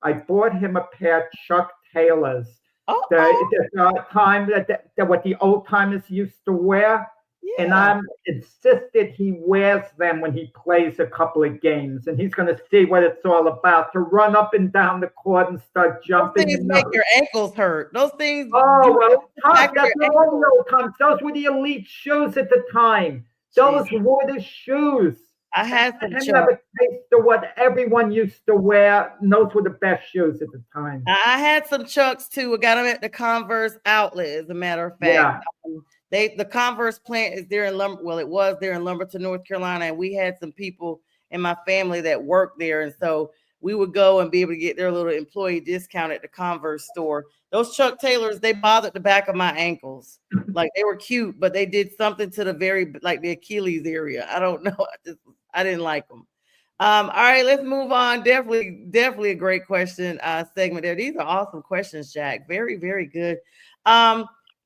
I bought him a pair of Chuck Taylors. The time that what the old timers used to wear, and I'm insisted he wears them when he plays a couple of games, and he's going to see what it's all about. To run up and down the court and start jumping. Those things make your ankles hurt. Those things. Oh well, that's not all the old times. Those were the elite shoes at the time. Those were the shoes. I had some Chucks. Have a taste of what everyone used to wear. And those were the best shoes at the time. I had some Chucks too. I got them at the Converse outlet, as a matter of fact. Yeah. The Converse plant is there in it was there in Lumberton, North Carolina, and we had some people in my family that worked there, and so we would go and be able to get their little employee discount at the Converse store. Those Chuck Taylors, they bothered the back of my ankles. Like they were cute, but they did something to the Achilles area. I don't know. I didn't like them. All right, let's move on. Definitely a great question segment there. These are awesome questions, Jack. Very, very good.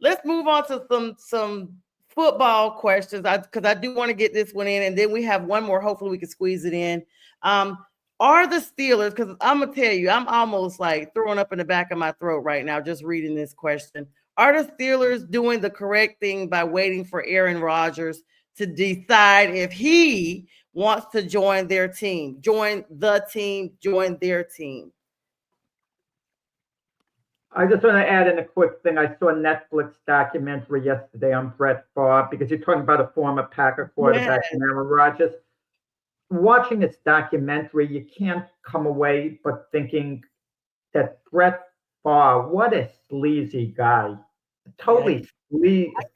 Let's move on to some football questions because I do want to get this one in, and then we have one more. Hopefully, we can squeeze it in. Are the Steelers? Because I'm gonna tell you, I'm almost like throwing up in the back of my throat right now just reading this question. Are the Steelers doing the correct thing by waiting for Aaron Rodgers to decide if he wants to join their team, join their team? I just want to add in a quick thing. I saw a Netflix documentary yesterday on Brett Favre, because you're talking about a former Packer quarterback, Aaron Rodgers. Watching this documentary, you can't come away but thinking that Brett Favre, what a sleazy guy. Totally sleazy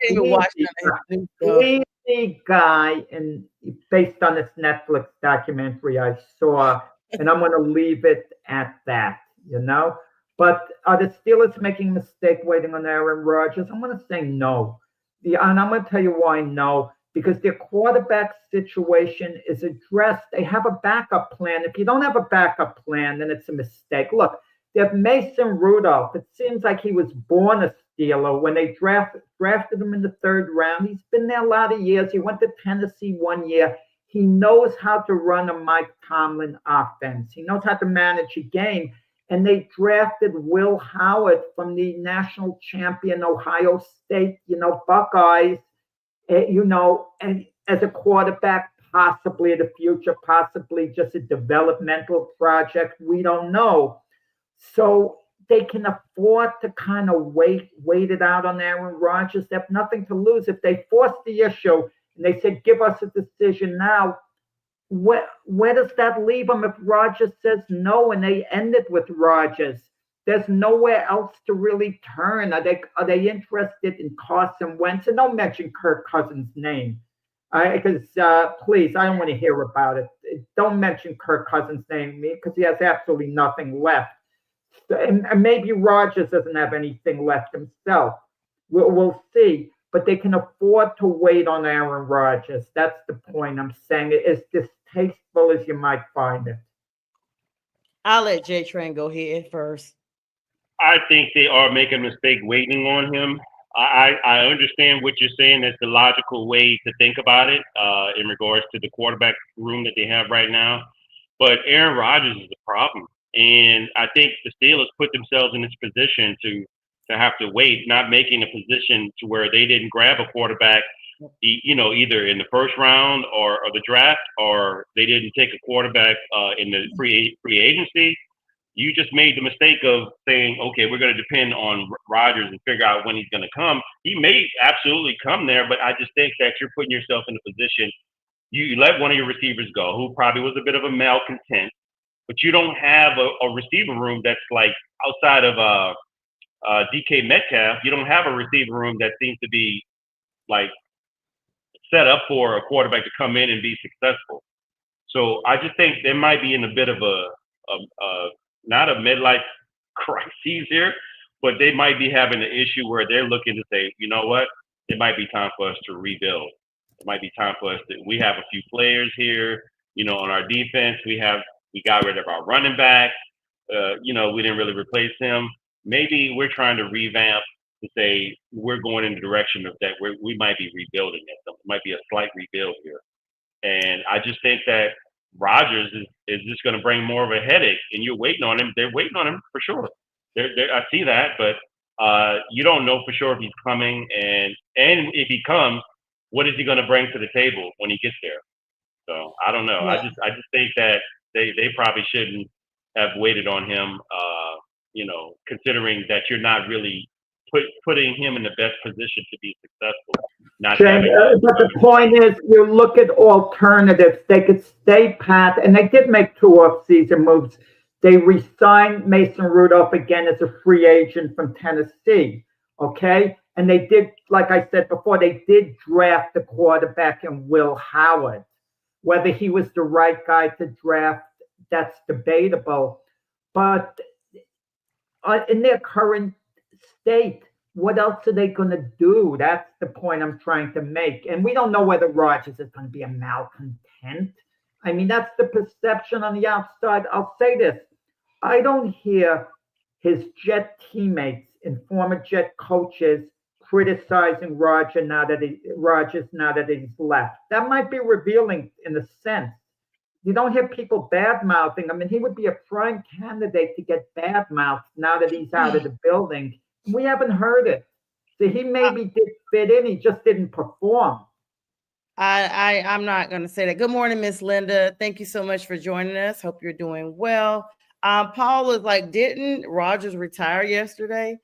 guy, and based on this Netflix documentary I saw, and I'm going to leave it at that, But are the Steelers making a mistake waiting on Aaron Rodgers? I'm going to say no. And I'm going to tell you why no. Because their quarterback situation is addressed. They have a backup plan. If you don't have a backup plan, then it's a mistake. Look, they have Mason Rudolph. It seems like he was born a Steeler. When they drafted him in the 3rd round, he's been there a lot of years. He went to Tennessee 1 year. He knows how to run a Mike Tomlin offense. He knows how to manage a game. And they drafted Will Howard from the national champion Ohio State, Buckeyes, and as a quarterback, possibly in the future, possibly just a developmental project. We don't know. So they can afford to kind of wait it out on Aaron Rodgers. They have nothing to lose. If they force the issue and they said, give us a decision now, where does that leave them if Rodgers says no and they end it with Rodgers? There's nowhere else to really turn. Are they interested in Carson Wentz? And don't mention Kirk Cousins' name, because please, I don't want to hear about it. Don't mention Kirk Cousins' name because he has absolutely nothing left. And maybe Rodgers doesn't have anything left himself. We'll see. But they can afford to wait on Aaron Rodgers. That's the point I'm saying. It's distasteful as you might find it. I'll let J Train go ahead first. I think they are making a mistake waiting on him. I understand what you're saying. That's the logical way to think about it in regards to the quarterback room that they have right now. But Aaron Rodgers is the problem. And I think the Steelers put themselves in this position to have to wait, not making a position to where they didn't grab a quarterback, either in the 1st round or the draft, or they didn't take a quarterback in the free agency. You just made the mistake of saying, okay, we're going to depend on Rodgers and figure out when he's going to come. He may absolutely come there, but I just think that you're putting yourself in a position. You let one of your receivers go, who probably was a bit of a malcontent. but you don't have a receiver room that's like outside of DK Metcalf. You don't have a receiver room that seems to be like set up for a quarterback to come in and be successful. So I just think they might be in a bit of a not a midlife crisis here, but they might be having an issue where they're looking to say, you know what, it might be time for us to rebuild. It might be time for us to. We have a few players here, on our defense. We got rid of our running back. We didn't really replace him. Maybe we're trying to revamp to say we're going in the direction of that we might be rebuilding it. So it might be a slight rebuild here. And I just think that Rodgers is just going to bring more of a headache, and you're waiting on him. They're waiting on him for sure. I see that, but you don't know for sure if he's coming, and if he comes, what is he going to bring to the table when he gets there? So I don't know. Yeah. I just think that they probably shouldn't have waited on him. Considering that you're not really putting him in the best position to be successful. But the point is, you look at alternatives. They could stay pat, and they did make 2 off-season moves. They re-signed Mason Rudolph again as a free agent from Tennessee, okay? And they did, like I said before, they did draft the quarterback in Will Howard. Whether he was the right guy to draft, that's debatable. But in their current state, what else are they going to do? That's the point I'm trying to make. And we don't know whether Rodgers is going to be a malcontent. I mean, that's the perception on the outside. I'll say this. I don't hear his Jet teammates and former Jet coaches criticizing Rodgers now that he's left. That might be revealing in a sense. You don't hear people bad-mouthing. I mean, he would be a prime candidate to get bad-mouthed now that he's out of the building. We haven't heard it. So he maybe did fit in. He just didn't perform. I'm not going to say that. Good morning, Miss Linda. Thank you so much for joining us. Hope you're doing well. Paul is like, didn't Rodgers retire yesterday?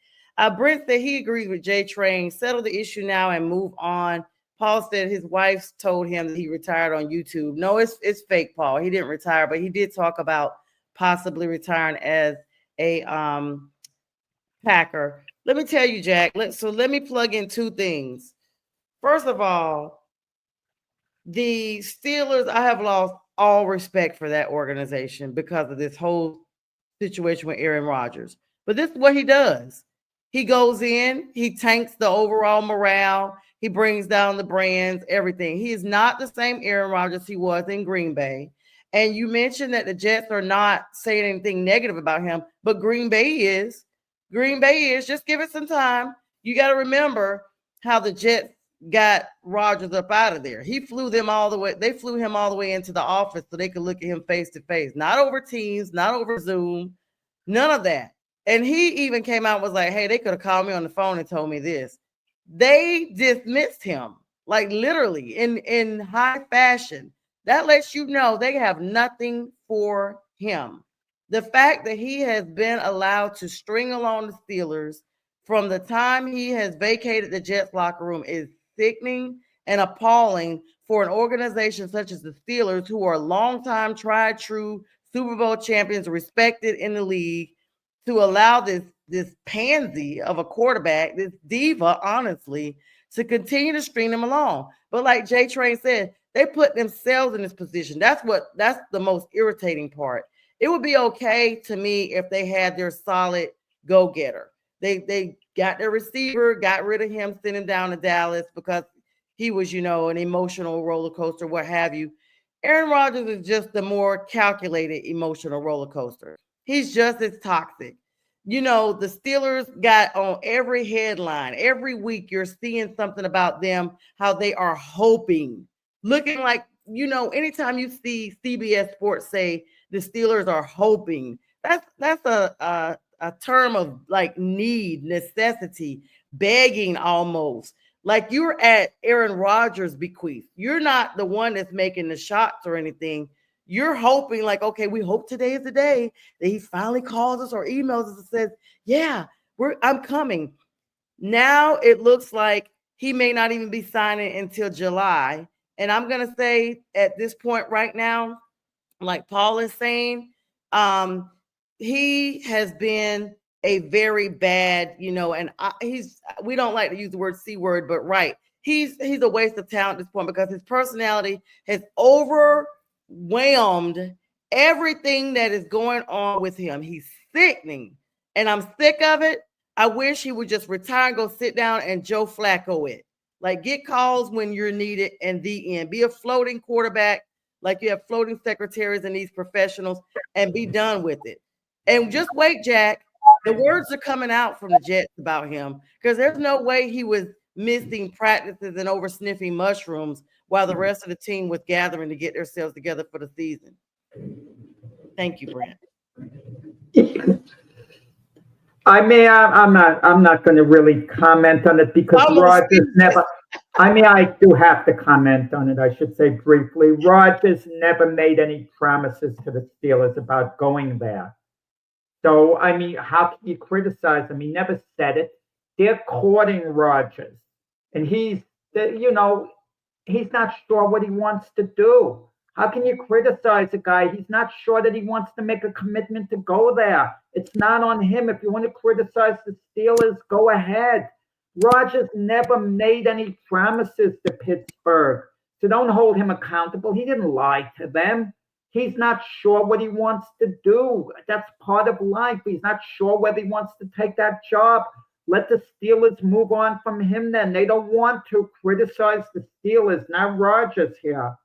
Brent said he agrees with J Train. Settle the issue now and move on. Paul said his wife told him that he retired on YouTube. No, it's fake, Paul. He didn't retire, but he did talk about possibly retiring as a Packer. Let me tell you, Jack. Let me plug in 2 things. First of all, the Steelers, I have lost all respect for that organization because of this whole situation with Aaron Rodgers. But this is what he does. He goes in, he tanks the overall morale, he brings down the brands, everything. He is not the same Aaron Rodgers he was in Green Bay. And you mentioned that the Jets are not saying anything negative about him, but Green Bay is. Green Bay is. Just give it some time. You got to remember how the Jets got Rodgers up out of there. They flew him all the way into the office so they could look at him face to face, not over Teams, not over Zoom, none of that. And he even came out and was like, hey, they could have called me on the phone and told me this. They dismissed him, like literally in high fashion. That lets you know they have nothing for him. The fact that he has been allowed to string along the Steelers from the time he has vacated the Jets locker room is sickening and appalling for an organization such as the Steelers, who are longtime, tried, true Super Bowl champions, respected in the league, to allow this pansy of a quarterback, this diva, honestly, to continue to string them along. But like J Train said, they put themselves in this position. That's the most irritating part. It would be okay to me if they had their solid go-getter. They got their receiver, got rid of him, sent him down to Dallas because he was, an emotional roller coaster, what have you. Aaron Rodgers is just the more calculated emotional roller coaster. He's just as toxic. The Steelers got on every headline. Every week you're seeing something about them, how they are hoping, looking like, anytime you see CBS Sports say the Steelers are hoping, that's a term of like need, necessity, begging almost. Like you're at Aaron Rodgers' bequeath. You're not the one that's making the shots or anything. You're hoping like, okay, we hope today is the day that he finally calls us or emails us and says, yeah, I'm coming. Now it looks like he may not even be signing until July. And I'm going to say at this point right now, like Paul is saying, He has been a very bad, and we don't like to use the word C word, but right. He's a waste of talent at this point because his personality has overwhelmed everything that is going on with him. He's sickening, and I'm sick of it. I wish he would just retire and go sit down and Joe Flacco it. Like, get calls when you're needed and the end. Be a floating quarterback like you have floating secretaries and these professionals, and be done with it. And just wait, Jack. The words are coming out from the Jets about him because there's no way he was missing practices and over sniffing mushrooms while the rest of the team was gathering to get themselves together for the season. Thank you, Brent. I'm not going to really comment on it because Rodgers never. I do have to comment on it. I should say briefly. Rodgers never made any promises to the Steelers about going there. So, how can you criticize him? He never said it. They're courting Rodgers, and he's not sure what he wants to do. How can you criticize a guy? He's not sure that he wants to make a commitment to go there. It's not on him. If you want to criticize the Steelers, go ahead. Rodgers never made any promises to Pittsburgh, so don't hold him accountable. He didn't lie to them. He's not sure what he wants to do. That's part of life. He's not sure whether he wants to take that job. Let the Steelers move on from him then. They don't want to criticize the Steelers, not Rodgers here.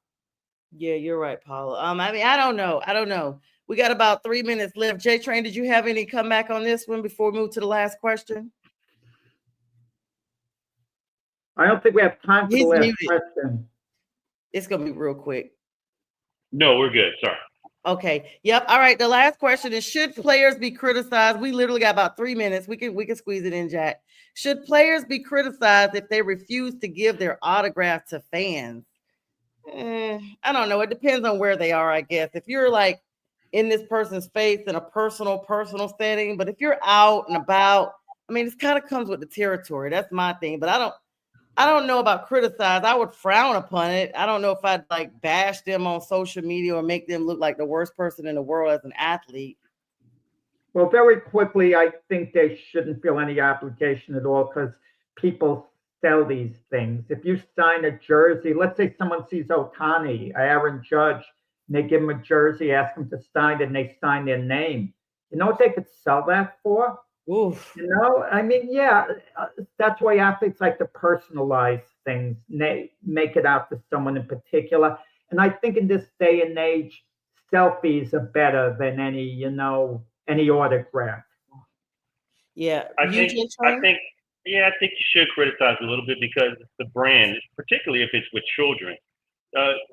Yeah, you're right, Paula. I don't know. We got about 3 minutes left. J-Train, did you have any comeback on this one before we move to the last question? I don't think we have time for the last question. It's going to be real quick. No, we're good. Sorry. Okay. Yep. All right. The last question is: should players be criticized? We literally got about 3 minutes. We can squeeze it in, Jack. Should players be criticized if they refuse to give their autograph to fans? I don't know. It depends on where they are, I guess. If you're like in this person's face in a personal setting, but if you're out and about, it kind of comes with the territory. That's my thing. But I don't know about criticize. I would frown upon it. I don't know if I'd like bash them on social media or make them look like the worst person in the world as an athlete. Well, very quickly, I think they shouldn't feel any obligation at all because people sell these things. If you sign a jersey, let's say someone sees Ohtani, Aaron Judge, and they give him a jersey, ask him to sign it, and they sign their name. You know what they could sell that for? Oof. That's why athletes like to personalize things, make it out to someone in particular. And I think in this day and age, selfies are better than any autograph. Yeah. I think you should criticize a little bit because it's the brand, particularly if it's with children.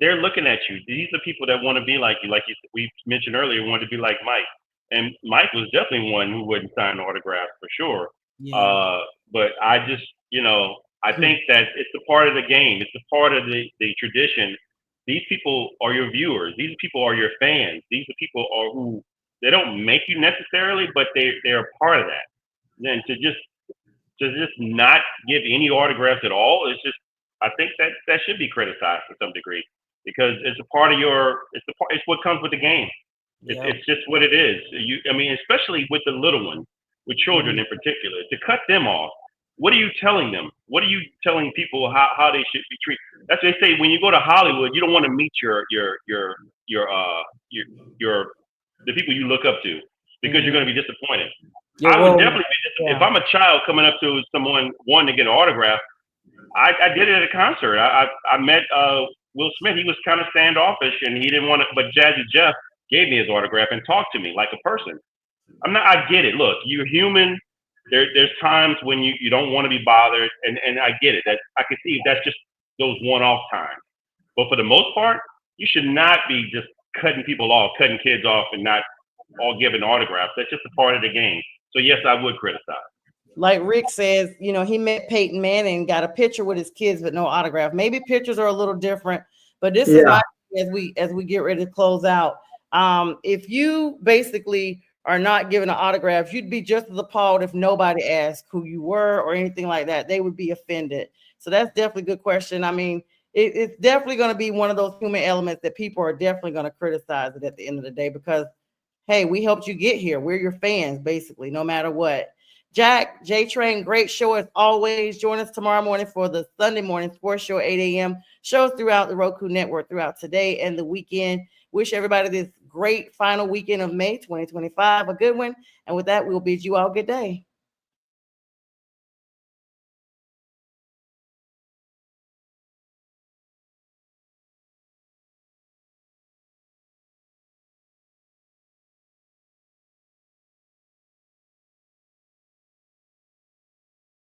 They're looking at you. These are people that want to be like you. Like we mentioned earlier, wanted to be like Mike. And Mike was definitely one who wouldn't sign an autograph for sure. Yeah. But I just, I think that it's a part of the game. It's a part of the tradition. These people are your viewers. These people are your fans. These are people who they don't make you necessarily, but they're a part of that. And to just not give any autographs at all, I think that should be criticized to some degree because it's a part of it's what comes with the game. Yeah. It's just what it is. Especially with the little ones, with children in particular, to cut them off. What are you telling them? What are you telling people how they should be treated? That's what they say when you go to Hollywood. You don't want to meet the people you look up to because you're going to be disappointed. I would definitely be disappointed. If I'm a child coming up to someone wanting to get an autograph, I did it at a concert. I met Will Smith. He was kind of standoffish and he didn't want to, but Jazzy Jeff gave me his autograph and talked to me like a person. I get it. Look, you're human. There's times when you don't want to be bothered, and I get it. That I can see that's just those one-off times. But for the most part, you should not be just cutting people off, cutting kids off, and not all giving autographs. That's just a part of the game. So yes, I would criticize. Like Rick says, he met Peyton Manning, got a picture with his kids, but no autograph. Maybe pictures are a little different, but this is my, as we get ready to close out. If you basically are not given an autograph, you'd be just as appalled if nobody asked who you were or anything like that. They would be offended. So that's definitely a good question. It's definitely going to be one of those human elements that people are definitely going to criticize it at the end of the day because, hey, we helped you get here. We're your fans, basically, no matter what. Jack, J-Train, great show as always. Join us tomorrow morning for the Sunday morning sports show, 8 a.m. Shows throughout the Roku network throughout today and the weekend. Wish everybody this great final weekend of May 2025, a good one. And with that, we'll bid you all good day.